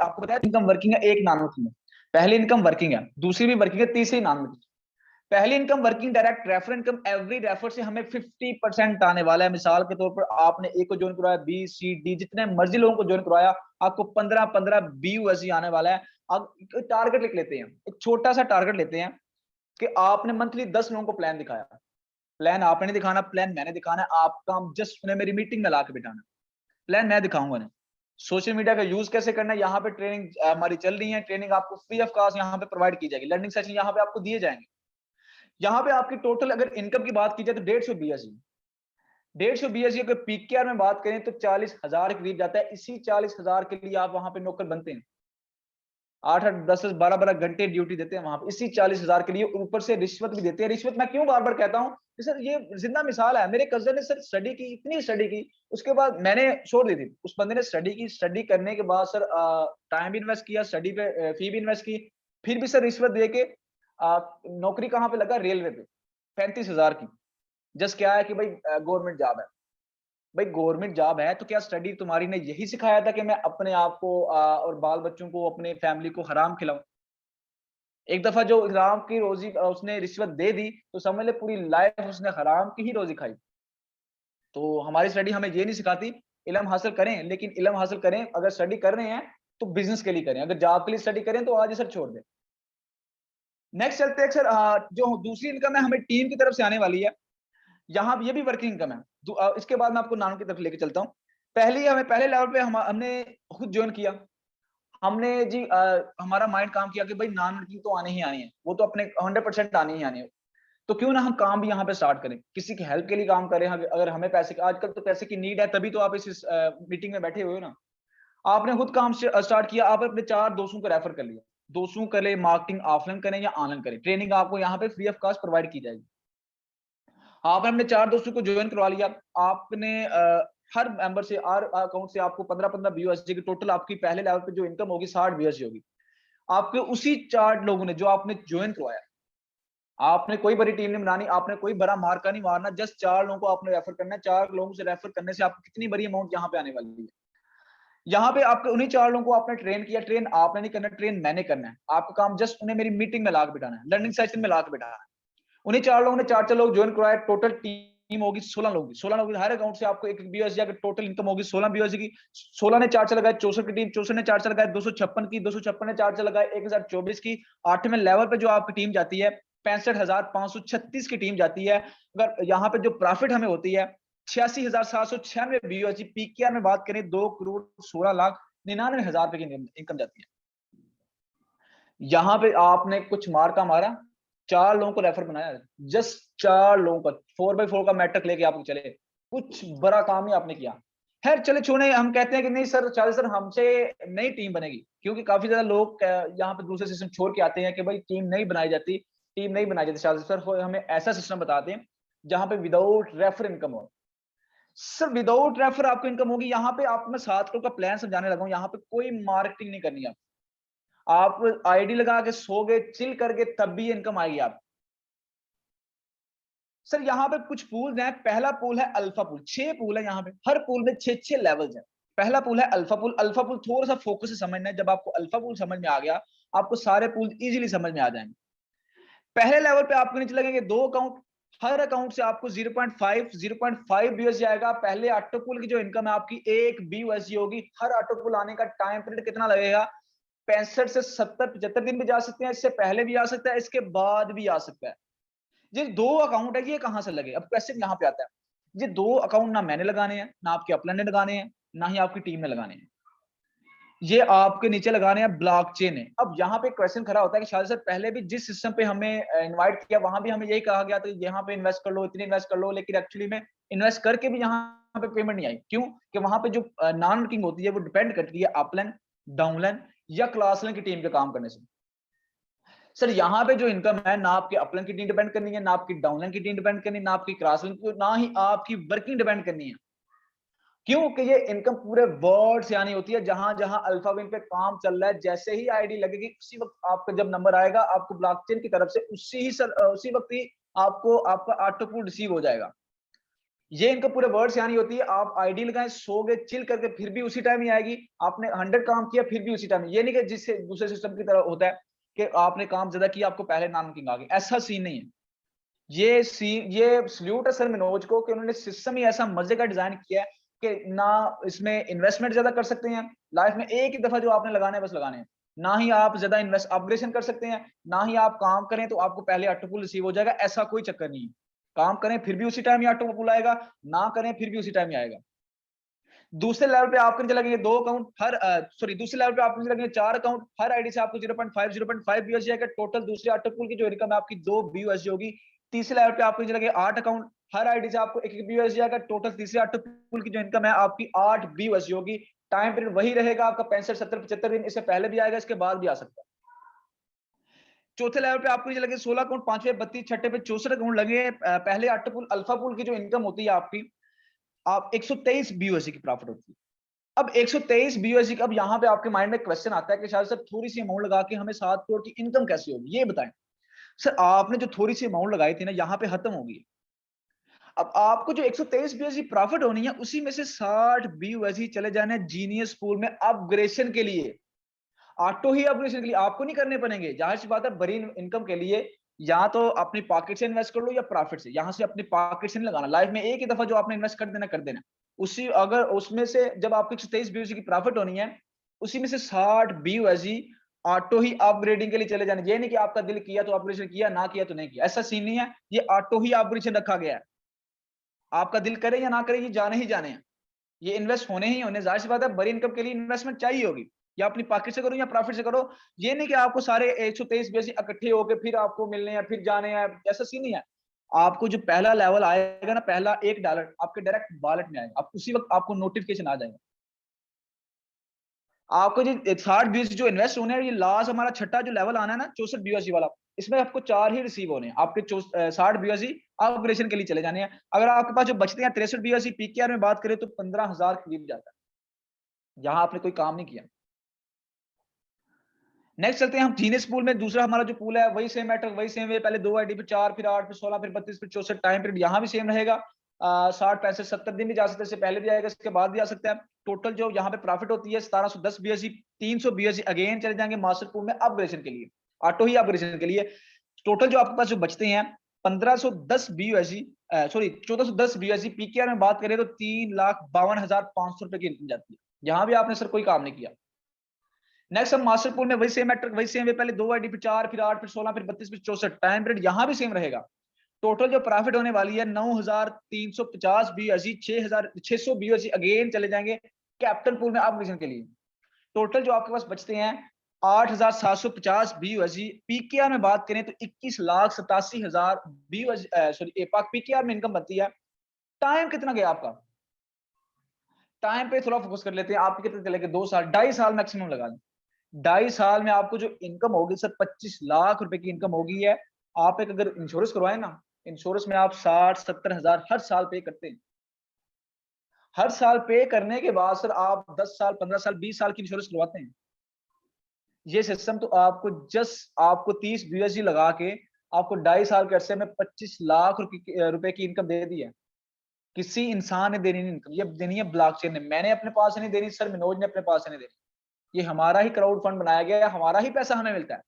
आपको बताया इनकम वर्किंग है एक नानोमीटर में, पहली इनकम वर्किंग है, दूसरी भी वर्किंग है, तीसरी नानोमीटर। पहली income working direct refer income, every refer से हमें 50% आने वाला है। मिसाल के तौर पर आपने ए को ज्वाइन करवाया, बी सी डी जितने मर्जी लोगों को ज्वाइन करवाया, आपको 15 BUSD आने वाला है। अब टारगेट लिख लेते हैं, एक छोटा सा टारगेट लेते हैं कि आपने मंथली 10 लोगों को प्लान दिखाया। प्लान आपने नहीं दिखाना, प्लान मैंने दिखाना है। आपका काम जस्ट उन्हें मेरी मीटिंग में ला के बिठाना। प्लान मैं दिखाऊंगा ना। सोशल मीडिया का यूज कैसे करना है, यहाँ पे ट्रेनिंग हमारी चल रही है। ट्रेनिंग आपको फ्री ऑफ कॉस्ट यहाँ पे प्रोवाइड की जाएगी, लर्निंग सेशन यहाँ पे आपको दिए जाएंगे। यहाँ पे आपकी टोटल अगर इनकम की बात की जाए तो 150 BSC, 150 BSC अगर PKR में बात करें तो 40,000 के करीब जाता है। इसी 40,000 के लिए आप वहां पे नौकर बनते हैं, 8-8, 10-10, 12-12 घंटे ड्यूटी देते हैं वहां पे, इसी 40,000 के लिए। ऊपर से रिश्वत भी देते हैं। रिश्वत मैं क्यों बार बार कहता हूँ सर, ये जिंदा मिसाल है। मेरे कजन ने सर स्टडी की, इतनी स्टडी की, उसके बाद मैंने छोड़ दी थी। उस बंदे ने स्टडी की, स्टडी करने के बाद सर टाइम भी इन्वेस्ट किया, स्टडी पे फी भी इन्वेस्ट की, फिर भी सर रिश्वत दे के नौकरी कहाँ पे लगा, रेलवे पे, 35,000 की। जस्ट क्या है कि भाई गवर्नमेंट जॉब है। भाई गवर्नमेंट जॉब है तो क्या स्टडी तुम्हारी ने यही सिखाया था कि मैं अपने आप को और बाल बच्चों को, अपने फैमिली को हराम खिलाऊं? एक दफा जो हराम की रोजी उसने रिश्वत दे दी तो समझ ले पूरी लाइफ उसने हराम की ही रोजी खाई। तो हमारी स्टडी हमें ये नहीं सिखाती, इल्म हासिल करें, लेकिन इल्म हासिल करें अगर स्टडी कर रहे हैं तो बिजनेस के लिए करें, अगर जॉब के लिए स्टडी करें तो आज ही सर छोड़ दें। नेक्स्ट चलते हैं सर, जो दूसरी इनकम है हमें टीम की तरफ से आने वाली है। यहाँ ये भी वर्किंग इनकम है। इसके बाद मैं आपको नाम की तरफ लेके चलता हूँ। पहले लेवल पे हमने खुद ज्वाइन किया। हमने जी हमारा माइंड काम किया कि भाई नॉन वर्किंग तो आनी ही आनी है, वो तो अपने 100% आनी ही आनी है। तो क्यों ना हम काम भी यहाँ पे स्टार्ट करें, किसी की हेल्प के लिए काम करें। अगर हमें पैसे, आजकल तो पैसे की नीड है, तभी तो आप इस मीटिंग में बैठे हुए हो ना। आपने खुद काम स्टार्ट किया, आप अपने 4 दोस्तों को रेफर कर लिया। दोस्तों के लिए मार्केटिंग ऑफलाइन करें या ऑनलाइन करें, ट्रेनिंग आपको यहाँ पे फ्री ऑफ कॉस्ट प्रोवाइड की जाएगी। आपने अपने 4 दोस्तों को ज्वाइन करवा लिया। आपने हर मेंबर से, हर अकाउंट से आपको 15-15 BUSD की टोटल आपकी पहले लेवल पे जो इनकम होगी 60 BUSD होगी। आपके उसी 4 लोगों ने जो आपने ज्वाइन करवाया, आपने कोई बड़ी टीम नहीं बनानी, आपने कोई बड़ा मार्का नहीं मारना, जस्ट 4 लोगों को आपने रेफर करना है। 4 लोगों से रेफर करने से आपको कितनी बड़ी अमाउंट यहाँ पे आने वाली है। यहाँ पे आपके उन्हीं 4 लोगों को आपने ट्रेन किया। ट्रेन आपने नहीं करना, ट्रेन मैंने करना है। आपका काम जस्ट उन्हें मेरी मीटिंग में ला के बिठाना है, लर्निंग सेशन में ला के बिठाना है। उन्हीं 4 लोगों ने 4-4 लोग ज्वाइन करवाए। टोटल टीम होगी 16 लोगों की। 16 लोगों की हर अकाउंट से आपको 1 BUSD की टोटल इनकम होगी 16 BUSD की। 16 ने 4 लगाए 64 की टीम, 64 ने 4 लगाए 256 की, 256 ने 4 लगाए 1024 की। 8वें लेवल पे जो आपकी टीम जाती है 65,536 की टीम जाती है। अगर यहाँ पे जो प्रॉफिट हमें होती है 86,796 BUSD। PKR में बात करें 2,16,99,000 रुपए की इनकम जाती है। यहाँ पे आपने कुछ मार्का मारा, 4 लोगों को रेफर बनाया, जस्ट 4 लोगों का 4x4 का मैट्रिक लेके आप चले, कुछ बड़ा काम ही आपने किया। खैर चले छोड़े, हम कहते हैं कि नहीं सर, चल सर हमसे नई टीम बनेगी, क्योंकि काफी ज्यादा लोग यहाँ पे दूसरे सिस्टम छोड़ के आते हैं कि भाई टीम नहीं बनाई जाती, टीम नहीं बनाई जाती। सर हमें ऐसा सिस्टम बताते हैं जहाँ पे विदाउट रेफर इनकम हो। सर विदाउट रेफर आपको इनकम होगी। यहाँ पे आपको मैं 7 करोड़ का प्लान समझाने लगा हूँ। यहाँ पे कोई मार्केटिंग नहीं करनी है। आप आईडी लगा के सो गए, चिल करके, तब भी इनकम आएगी आप। सर यहाँ पे कुछ पूल हैं। पहला पूल है अल्फा पूल, 6 पूल है यहाँ पे, हर पूल में 6-6 लेवल्स हैं। पहला पूल है अल्फा पूल। अल्फा पूल थोड़ा सा फोकस से समझना है। जब आपको अल्फा पूल समझ में आ गया, आपको सारे पूल इजीली समझ में आ जाएंगे। पहले लेवल पे आपको नीचे लगेंगे 2 अकाउंट। हर अकाउंट से आपको 0.5 BUSD आएगा। पहले ऑटो पूल की जो इनकम है आपकी 1 BUSD होगी। हर ऑटो पूल आने का टाइम पीरियड कितना लगेगा? 65 से 70-75 दिन भी जा सकते हैं, इससे पहले भी आ सकता है, इसके बाद भी आ सकता है। ये 2 अकाउंट है, ये कहां से लगे? अब क्वेश्चन यहाँ पे आता है। ये 2 अकाउंट ना मैंने लगाने हैं, ना आपके अपलाइन ने लगाने हैं, ना ही आपकी टीम ने लगाने हैं। ये आपके नीचे लगाने हैं ब्लॉकचेन है। अब यहाँ पे क्वेश्चन खड़ा होता है कि शायद सर पहले भी जिस सिस्टम पे हमें इनवाइट किया वहां भी हमें यही कहा गया था यहाँ पे इन्वेस्ट कर लो, इतनी इन्वेस्ट कर लो, लेकिन एक्चुअली में इन्वेस्ट करके भी यहाँ पे पेमेंट नहीं आई। क्यों? कि वहां पे जो नॉन वर्किंग होती है वो डिपेंड करती है अपलाइन, डाउनलाइन या क्लासलाइन की टीम के काम करने से। सर यहाँ पे जो इनकम है ना आपके अपलाइन की टीम डिपेंड करनी है, ना आपकी डाउनलाइन की टीम डिपेंड करनी है, ना आपकी क्लासलाइन की, ना ही आपकी वर्किंग डिपेंड करनी है। क्योंकि ये इनकम पूरे वर्ल्ड से आनी होती है। जहां जहां अल्फाविन पे काम चल रहा है, जैसे ही आईडी लगेगी उसी वक्त आपका जब नंबर आएगा आपको ब्लॉकचेन की तरफ से उसी वक्त ही आपको आपका ऑटोपूल रिसीव हो जाएगा। ये इनकम पूरे वर्ल्ड से आनी होती है। आप आईडी लगाएं, सोगे चिल करके फिर भी उसी टाइम ही आएगी। आपने 100 काम किया फिर भी उसी टाइम। ये नहीं कि जिससे दूसरे सिस्टम की तरह होता है कि आपने काम ज्यादा किया आपको पहले नाम किंग आ गई, ऐसा सीन नहीं है। ये सल्यूट है सर मनोज को कि उन्होंने सिस्टम ही ऐसा मजे का डिजाइन किया है कि ना इसमें इन्वेस्टमेंट ज्यादा कर सकते हैं, लाइफ में एक ही दफा जो आपने लगाने बस लगाने हैं। ना ही आप ज्यादा इन्वेस्ट अपग्रेडेशन कर सकते हैं, ना ही आप काम करें तो आपको पहले ऑटोपुल रिसीव हो जाएगा, ऐसा कोई चक्कर नहीं है। काम करें फिर भी उसी टाइम ही ऑटोपुल आएगा, ना करें फिर भी उसी टाइम ही आएगा। दूसरे लेवल पे आपके लगेंगे 2 अकाउंट हर दूसरे लेवल पे आपको लगेंगे 4 अकाउंट, हर आईडी से आपको 0.5 BUSD आएगा टोटल। दूसरे ऑटोपुल की जो इनकम है आपकी 2 BUSD होगी। तीसरे लेवल पे आपको लगेंगे 8 अकाउंट, हर आईडी से आपको 1 BUSD आएगा टोटल। तीसरे ऑटोपुल की जो इनकम है आपकी 8 BUSD होगी। टाइम पीरियड वही रहेगा आपका 65, 70, 75 दिन। इससे पहले भी आएगा, इसके बाद भी आ सकता है। चौथे लेवल पे आपको लगे 16 अकाउंट, पांचवे 32, छठे पे 64 अकाउंट लगे। पहले ऑटोपुल अल्फा पुल की जो इनकम होती है आपकी आप 123 BUSD की प्रॉफिट होती है। अब 123 BUSD। अब यहाँ पे आपके माइंड में क्वेश्चन आता है कि शायद सर थोड़ी सी अमाउंट लगा के हमें 7 करोड़ की इनकम कैसे होगी, ये बताएं। सर आपने जो थोड़ी सी अमाउंट लगाई थी ना यहाँ पे खत्म होगी। अब आपको जो 123 BUSD प्रॉफिट होनी है उसी में से 60 BUSD चले जाने जीनियस पूल में अपग्रेडेशन के लिए। ऑटो ही अपग्रेडेशन के लिए आपको नहीं करने पड़ेंगे। जाहिर सी बात है बड़ी इनकम के लिए या तो अपनी पॉकेट से इन्वेस्ट कर लो या प्रॉफिट से। यहां से अपनी पॉकेट से नहीं लगाना, लाइफ में एक ही दफा जो आपने इन्वेस्ट कर देना। उसी अगर उसमें से जब आपको 123 BUSD की प्रॉफिट होनी है उसी में से 60 BUSD ऑटो ही अपग्रेडिंग के लिए चले जाने। ये नहीं कि आपका दिल किया तो अपग्रेडेशन किया, ना किया तो नहीं किया, ऐसा सीन नहीं है। ये ऑटो ही अपग्रेडेशन रखा गया है। आपका दिल करे या ना करे ये जाने ही जाने हैं, ये इन्वेस्ट होने ही होने। जाहिर सी बात है बड़ी इनकम के लिए इन्वेस्टमेंट चाहिए होगी, या अपनी पॉकेट से करो या प्रॉफिट से करो। ये नहीं कि आपको सारे 123 BUSD इकट्ठे होके फिर आपको मिलने हैं फिर जाने हैं, ऐसा सीन नहीं है। आपको जो पहला लेवल आएगा ना, पहला $1 आपके डायरेक्ट वॉलेट में आएगा, आप उसी वक्त आपको नोटिफिकेशन आ जाएगा। आपको जो 60 BUSD जो इन्वेस्ट होने हैं, ये लास्ट हमारा छठा जो लेवल आना है ना 64 BUSD वाला, इसमें आपको 4 ही रिसीव होने हैं। आपके 60 BUSD ऑपरेशन के लिए चले जाने हैं। अगर आपके पास जो बचते हैं 63 BUSD पीकेआर में बात करें तो 15,000 करीब जाता है, जहां आपने कोई काम नहीं किया। नेक्स्ट चलते हैं हम जीनियस पूल में। दूसरा हमारा जो पूल है वही सेम मैटर, वही सेम है। पहले 2 आईडी पे 4, फिर 8, फिर 16, फिर 32, फिर 64। टाइम पीरियड यहाँ भी सेम रहेगा। 60, 65, 70 दिन भी जा सकते हैं, इससे पहले भी आएगा, इसके बाद भी आ सकता है। टोटल जो यहाँ पे प्रॉफिट होती है 1710 BUSD। 300 BUSD अगेन चले जाएंगे मास्टर पूल में अपग्रेडेशन के लिए, ऑटो ही अपग्रेडेशन के लिए। टोटल जो आपके पास जो बचते हैं 1510 BUSD, सॉरी 1410 BUSD। पीकेआर में बात करें तो 3,52,500 रुपए की इनकम जाती है। यहाँ भी आपने सर कोई काम नहीं किया। नेक्स्ट हम मास्टर पूल में वही सेम मैट्रिक, वही सेम है। पहले 2 आईडी पे 4, फिर 8, फिर 16, फिर 32, फिर 64। टाइम पीरियड यहाँ भी सेम रहेगा। टोटल जो प्रॉफिट होने वाली है 9,350 BUSD। 600 BUSD अगेन चले जाएंगे कैपिटल पूल में अपग्रेडेशन के लिए। टोटल जो आपके पास बचते हैं 8,750 BUSD। पीकेआर में बात करें तो 21,87,000 BUSD, सॉरी पीकेआर में इनकम बनती है। टाइम कितना गया आपका? टाइम पे थोड़ा फोकस कर लेते हैं। आपके कितने चले गए? 2 साल, 2.5 साल मैक्सिमम लगा लें। 2.5 साल में आपको जो इनकम होगी सर 25 लाख रुपए की इनकम होगी है। आप एक अगर इंश्योरेंस करवाए ना, इंश्योरेंस में आप 60-70 हजार हर साल पे करते हैं। हर साल पे करने के बाद सर आप 10 साल, 15 साल, 20 साल की इंश्योरेंस करवाते हैं। ये सिस्टम तो आपको आपको 30 BUSD लगा के आपको 2.5 साल के अरसे में 25 लाख रुपए की इनकम दे दी है। किसी इंसान ने देनी नहीं इनकम, ये देनी है ब्लॉकचेन ने। मैंने अपने पास से नहीं देनी सर, मनोज ने अपने पास से नहीं देनी। ये हमारा ही क्राउड फंड बनाया गया है, हमारा ही पैसा हमें मिलता है।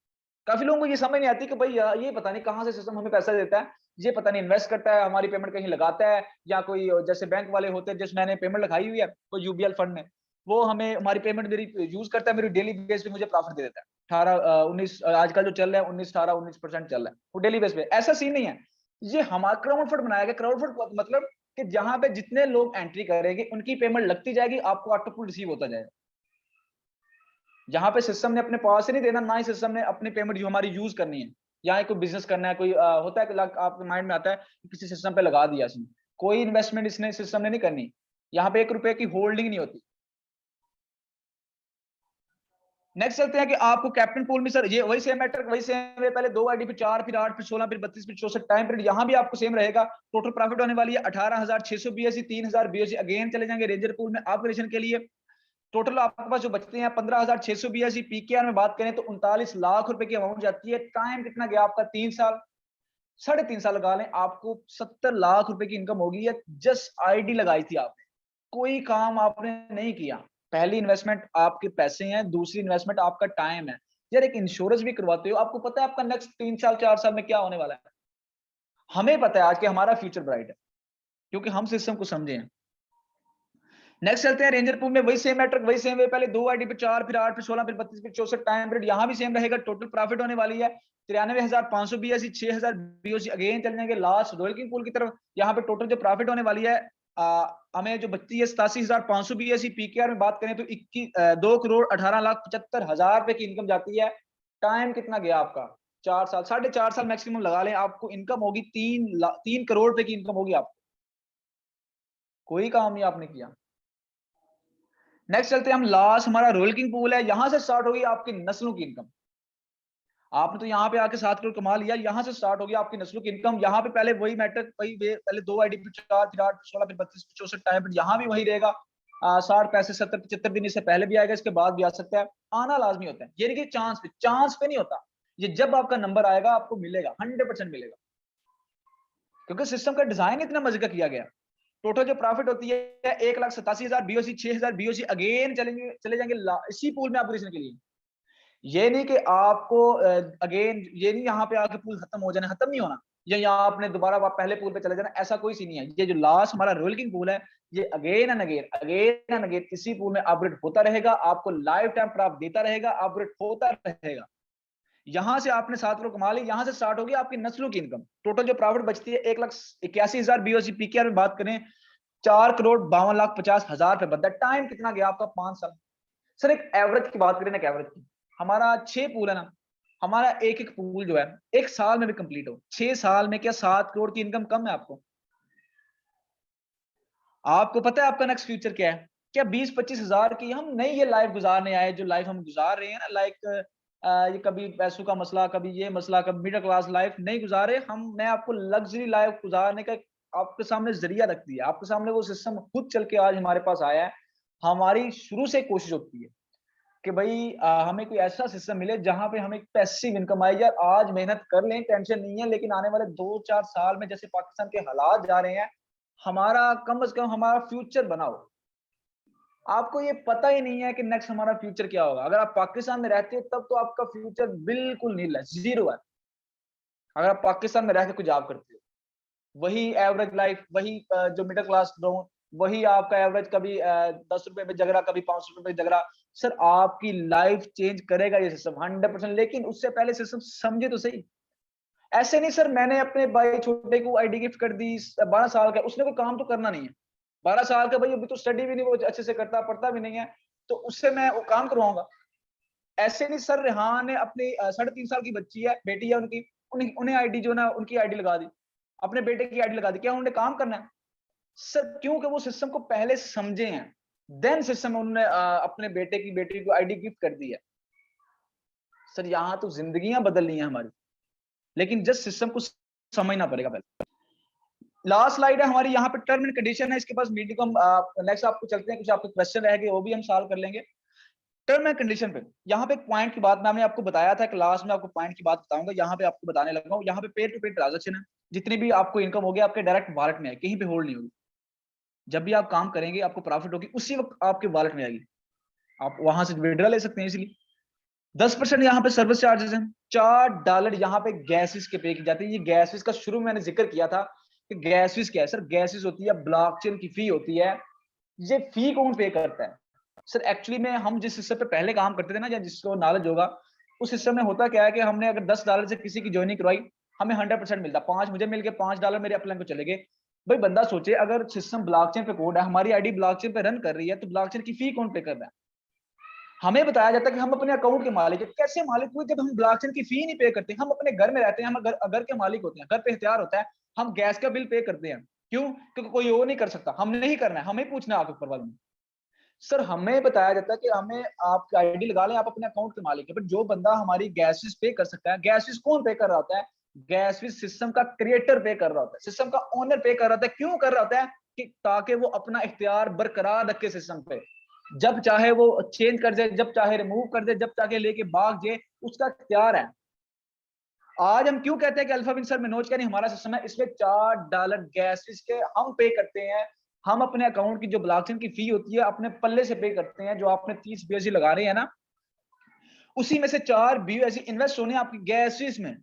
काफी लोगों को ये समझ नहीं आती कि भाई ये पता नहीं कहां से सिस्टम हमें पैसा देता है, ये पता नहीं इन्वेस्ट करता है, हमारी पेमेंट कहीं लगाता है, या कोई जैसे बैंक वाले होते हैं जिस मैंने पेमेंट लगाई हुई है तो यूबीएल फंड में, वो हमें हमारी पेमेंट मेरी यूज करता है, मेरी डेली बेस पे मुझे प्रॉफिट दे देता है। 18-19 आजकल जो चल रहा है 19-18-19% चल रहा है वो डेली बेस पे। ऐसा सीन नहीं है। ये हमारा क्राउड फंड बनाया गया। क्राउड फंड मतलब कि जहां पे जितने लोग एंट्री करेंगे उनकी पेमेंट लगती जाएगी, आपको ऑटोपुल रिसीव होता जाएगा। यहाँ पे सिस्टम ने अपने पास से नहीं देना, ना ही सिस्टम ने अपनी पेमेंट जो हमारी यूज करनी है, यहाँ कोई बिजनेस करना है, कोई होता है कि आपके माइंड में आता है कि किसी सिस्टम पे लगा दिया इसने, कोई इन्वेस्टमेंट इसने सिस्टम ने नहीं करनी, यहाँ पे 1 रुपए की होल्डिंग नहीं होती। नेक्स्ट चलते हैं कि आपको कैप्टन पूल में सर ये वही सेम मैटर, वही सेम है, पहले 2 आईडी फिर 4 फिर 8 फिर 16 फिर 32 फिर 64 टाइम पीरियड, यहाँ भी आपको सेम रहेगा। टोटल प्रॉफिट होने वाली है 18,600 बीएससी, 3,000 बीएससी अगेन चले जाएंगे रेंजर पूल में ऑपरेशन के लिए। टोटल आपके पास जो बचते हैं 15,600 बीएससी, पीकेआर में बात करें तो 39 लाख रुपए की अमाउंट जाती है। टाइम कितना गया आपका 3 साल, 3.5 साल लगा लें, आपको 70 लाख रुपए की इनकम होगी। या जस्ट आईडी लगाई थी आपने, कोई काम आपने नहीं किया। पहली इन्वेस्टमेंट आपके पैसे हैं, दूसरी इन्वेस्टमेंट आपका टाइम है। यार एक इंश्योरेंस भी करवाते हो, आपको पता है आपका नेक्स्ट 3 साल 4 साल में क्या होने वाला है। हमें पता है आज कि हमारा फ्यूचर ब्राइट है क्योंकि हम सिस्टम को समझे हैं। नेक्स्ट चलते हैं रेंजर पूल में, वही सेम मैट्रिक वही सेम वे, पहले 2 आईडी पे 4 फिर 8 फिर 16 फिर 32 फिर 64 टाइम पीरियड, यहाँ भी सेम रहेगा। टोटल प्रॉफिट होने वाली है 93,500 बीएससी, 6,000 बीओसी अगेन चल जाएंगे लास्ट रॉयल किंग पूल की तरफ। यहाँ पे टोटल जो प्रॉफिट होने वाली है हमें जो बचती है 87,500 बीएससी, पीकेआर में बात करें तो 2,18,75,000 रुपए की इनकम जाती है। टाइम कितना गया आपका 4 साल, 4.5 साल मैक्सिमम लगा लें, आपको इनकम होगी 3 करोड़ रुपए की इनकम होगी आपको। कोई काम नहीं आपने किया। नेक्स्ट चलते हैं हम, लास्ट हमारा रॉयल किंग पूल है, यहां से स्टार्ट होगी आपकी नस्लों की इनकम। आपने तो यहाँ पे आके 7 करोड़ कमा लिया, यहाँ से स्टार्ट होगी आपकी नस्लों की इनकम। यहाँ पे पहले वही मैटर, वही पहले 2 आईडी पे 4 फिर 8 फिर 16 फिर 32 फिर 64 टाइम पर, यहाँ भी वही रहेगा। 60 पैसे 70 75 दिन इससे पहले भी आएगा, इसके बाद भी आ सकता है, आना लाजमी होता है। ये नहीं कि चांस पे नहीं होता, ये जब आपका नंबर आएगा आपको मिलेगा, 100% मिलेगा, क्योंकि सिस्टम का डिजाइन इतना मजे का किया गया। टोटल जो प्रॉफिट होती है 1,87,000 बीओसी, 6,000 बीओसी अगेन चले जाएंगे इसी पूल में ऑपरेशन के लिए। ये नहीं कि आपको अगेन ये नहीं यहाँ पे आके पूल खत्म हो जाना, खत्म नहीं होना, या यहाँ आपने दोबारा पहले पूल पे चले जाना, ऐसा कोई सी नहीं है। ये जो लास्ट हमारा रॉयल किंग पूल है, ये अगेन एंड अगेन इसी पूल में ऑपरेट होता रहेगा, आपको लाइफ टाइम प्रॉफिट देता रहेगा, ऑपरेट होता रहेगा। यहां से आपने 7 करोड़ कमा ली, यहां से स्टार्ट होगी आपकी नस्लों की इनकम। टोटल जो प्रॉफिट बचती है 1,81,000 बीओसी, पीकेआर में बात करें 4,52,50,000 रुपए बनता है। टाइम कितना गया आपका 5 साल। सर एक एवरेज की बात करें ना, एवरेज की, हमारा 6 पूल है ना, हमारा एक पूल जो है 1 साल में भी कंप्लीट हो, 6 साल में क्या 7 करोड़ की इनकम कम है आपको? आपको पता है आपका नेक्स्ट फ्यूचर क्या है? क्या 20-25 हजार की हम नहीं ये लाइफ गुजारने आए, जो लाइफ हम गुजार रहे हैं ना, लाइक ये कभी पैसों का मसला, कभी ये मसला, कभी मिडिल क्लास लाइफ नहीं गुजारे हम। मैं आपको लग्जरी लाइफ गुजारने का आपके सामने जरिया रख दिया, आपके सामने वो सिस्टम खुद चल के आज हमारे पास आया है। हमारी शुरू से कोशिश होती है कि भाई हमें कोई ऐसा सिस्टम मिले जहां पे हमें पैसिव इनकम आए। यार आज मेहनत कर लें, टेंशन नहीं है, लेकिन आने वाले 2-4 साल में जैसे पाकिस्तान के हालात जा रहे हैं, हमारा कम से कम हमारा फ्यूचर बनाओ। आपको ये पता ही नहीं है कि नेक्स्ट हमारा फ्यूचर क्या होगा। अगर आप पाकिस्तान में रहते हो तब तो आपका फ्यूचर बिल्कुल नील है, जीरो है। अगर आप पाकिस्तान में रह के कुछ जॉब करते हो, वही एवरेज लाइफ, वही जो मिडिल क्लास लोग, वही आपका एवरेज, कभी 10 रुपए में जगरा, कभी 500 रुपए में जगरा। सर आपकी लाइफ चेंज करेगा ये सिस्टम 100%, लेकिन उससे पहले सिस्टम समझे तो सही। ऐसे नहीं सर मैंने अपने भाई छोटे को आईडी गिफ्ट कर दी, 12 साल का, उसने कोई काम तो करना नहीं है। 12 साल का भाई, अभी तो स्टडी भी नहीं वो अच्छे से करता, पढ़ता भी नहीं है, तो उससे मैं वो काम करवाऊंगा? ऐसे नहीं सर। रेहान ने अपनी 3.5 साल की बच्ची है, बेटी है उनकी, उन्हें आईडी जो ना उनकी आईडी लगा दी, अपने बेटे की आईडी लगा दी। क्या उन्होंने काम करना है? सर क्योंकि वो सिस्टम को पहले समझे हैं, देन सिस्टम में उन्होंने अपने बेटे की बेटी को आईडी गिफ्ट कर दी है। सर यहाँ तो जिंदगियां बदलनी है हमारी, लेकिन जस्ट सिस्टम को समझना पड़ेगा पहले। लास्ट स्लाइड है हमारी, यहाँ पे टर्म एंड कंडीशन है, इसके पास मीटिंग हम नेक्स्ट आपको चलते हैं, कुछ आपके क्वेश्चन रह गए वो भी हम सॉल्व कर लेंगे। टर्म एंड कंडीशन पे यहाँ पे एक पॉइंट की बात मैंने आपको बताया था, क्लास में आपको पॉइंट की बात बताऊंगा, यहाँ पे आपको बताने लगा हूँ। यहाँ पे पेयर टू पेयर ट्रांजेक्शन है, जितनी भी आपको इनकम होगी आपके डायरेक्ट वॉलेट में है, कहीं पे होल्ड नहीं होगी। जब भी आप काम करेंगे आपको प्रॉफिट होगी उसी वक्त आपके वॉलेट में आएगी, आप वहां से विड्रॉ ले सकते हैं इसलिए। 10% यहाँ पे सर्विस चार्जेस हैं, $4 यहाँ पे गैसेस के पे की जाती है। ये गैसेस का शुरू में मैंने जिक्र किया था कि गैसेस क्या है। सर गैसेस होती है ब्लॉकचेन की फी होती है। ये फी कौन पे करता है? सर एक्चुअली में हम जिस सिस्टम पे पहले काम करते थे ना, या जिसको नॉलेज होगा, उस सिस्टम में होता क्या है कि हमने अगर $10 से किसी की ज्वाइनिंग करवाई, हमें 100% मिलता, 5 मुझे मिल गए, $5 मेरे अपलाइन को चले गए। भाई बंदा सोचे अगर सिस्टम ब्लॉकचेन पे कोड है, हमारी आईडी ब्लॉकचेन पे रन कर रही है, तो ब्लॉकचेन की फी कौन पे कर रहा है? हमें बताया जाता है कि हम अपने अकाउंट के मालिक है। कैसे मालिक हुए? जब हम ब्लॉकचेन की फी नहीं पे करते। हम अपने घर में रहते हैं, हम घर के मालिक होते हैं, घर पे इख्तियार होता है, हम गैस का बिल पे करते हैं। क्यों? क्योंकि कोई और नहीं कर सकता, हमने ही करना है, हमें पूछना है आपके ऊपर वालों ने। सर हमें बताया जाता है कि हमें आप आईडी लगा लें, आप अपने अकाउंट के मालिक है, बट जो बंदा हमारी गैस फीस पे कर सकता है, गैस फीस कौन पे कर रहा होता है? गैस फीस सिस्टम का क्रिएटर पे कर रहा होता है, सिस्टम का ओनर पे कर रहा होता है। क्यों कर रहा होता है? कि ताकि वो अपना इख्तियार बरकरार रखे सिस्टम पे, जब चाहे वो चेंज कर दे, जब चाहे रिमूव कर दे, जब चाहे लेके भाग जाए, उसका इख्तियार है। आज हम क्यों कहते हैं कि अल्फा विन सर मनोज का नहीं हमारा सिस्टम है? इसमें $4 गैस फीस के हम पे करते हैं। हम अपने अकाउंट की जो ब्लॉकचेन की फी होती है अपने पल्ले से पे करते हैं। जो आपने 30 BSC लगा रहे हैं ना, उसी में से 4 BSC इन्वेस्ट होने आपकी गैस फीस में।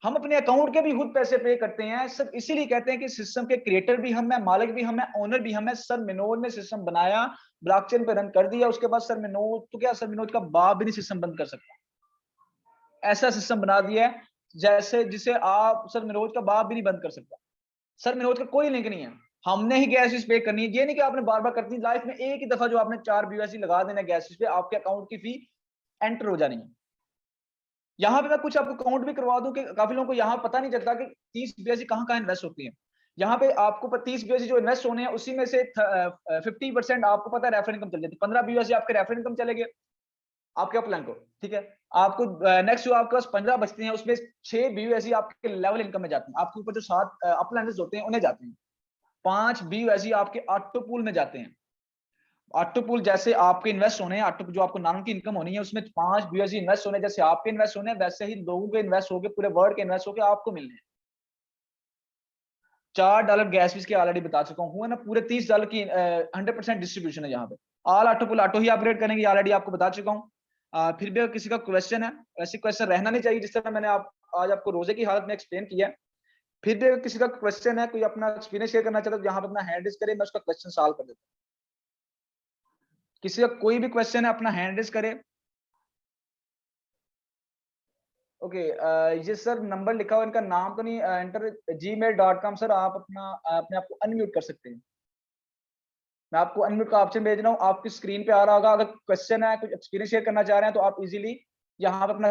हम अपने अकाउंट के भी खुद पैसे पे करते हैं। सब इसीलिए कहते हैं कि सिस्टम के क्रिएटर भी हम है, मालिक भी हम है, ओनर भी हम है। सर मनोज ने सिस्टम बनाया, ब्लॉकचेन पे रन कर दिया, उसके बाद सर मनोज तो क्या, सर मनोज का बाप भी नहीं सिस्टम बंद कर सकता। ऐसा सिस्टम बना दिया है जैसे जिसे आप सर मनोज का बाप भी नहीं बंद कर सकता। सर मनोज का कोई लिंक नहीं है, हमने ही गैस फीस पे करनी है। ये नहीं कि आपने बार बार करनी, लाइफ में एक ही दफा जो आपने 4 BSC लगा देना गैस फीस पे, आपके अकाउंट की फी एंटर हो जानी है। यहाँ पे मैं कुछ आपको काउंट भी करवा दूं कि काफी लोगों को यहाँ पता नहीं चलता कि 30 BSC कहाँ कहाँ इन्वेस्ट होती है। यहाँ पे आपको 30 BSC जो इन्वेस्ट होने हैं उसी में से 50% आपको पता है रेफर इनकम चल जाती है। 15 BSC आपके रेफर इनकम चले गए आपके अपलाइन को, ठीक है। आपको नेक्स्ट जो आपके पास 15 बचते हैं उसमें 6 BSC आपके लेवल इनकम में जाते हैं। आपके ऊपर जो 7 अपलाइंस होते हैं उन्हें जाते हैं। 5 BSC आपके ऑटो पूल में जाते हैं। ऑटो पूल जैसे आपके इन्वेस्ट होने हैं, ऑटो जो आपको नाम की इनकम होनी है उसमें 5 BSC इन्वेस्ट होने, जैसे आपके इन्वेस्ट होने हैं वैसे ही लोगों के इन्वेस्ट होके पूरे वर्ल्ड के इन्वेस्ट होके आपको मिलने हैं। $4 गैस फीस के ऑलरेडी बता चुका हूँ ना, पूरे $30 की 100% डिस्ट्रीब्यूशन है यहाँ पे। ऑल ऑटो पुल ऑटो ही अपग्रेड करेंगे, ऑलरेडी आपको बता चुका हूँ। फिर भी अगर किसी का क्वेश्चन है, ऐसी क्वेश्चन रहना नहीं चाहिए जिस तरह मैंने आज आपको रोजे की हालत में एक्सप्लेन किया है। फिर भी अगर किसी का क्वेश्चन है, कोई अपना एक्सपीरियंस शेयर करना चाहता है तो यहाँ पे अपना हैंड रेज करे, मैं उसका क्वेश्चन सॉल्व कर देता हूँ। किसी का कोई भी क्वेश्चन है अपना हैंड रेज करे। ओके, ये सर नंबर लिखा हुआ, इनका नाम तो नहीं एंटर gmail.com। सर आप अपना अपने आप को अनम्यूट कर सकते हैं। मैं आपको अनम्यूट का ऑप्शन भेज रहा हूँ, आपकी स्क्रीन पे आ रहा होगा। अगर क्वेश्चन है, कुछ एक्सपीरियंस शेयर करना चाह रहे हैं तो आप इजीली यहाँ पे अपना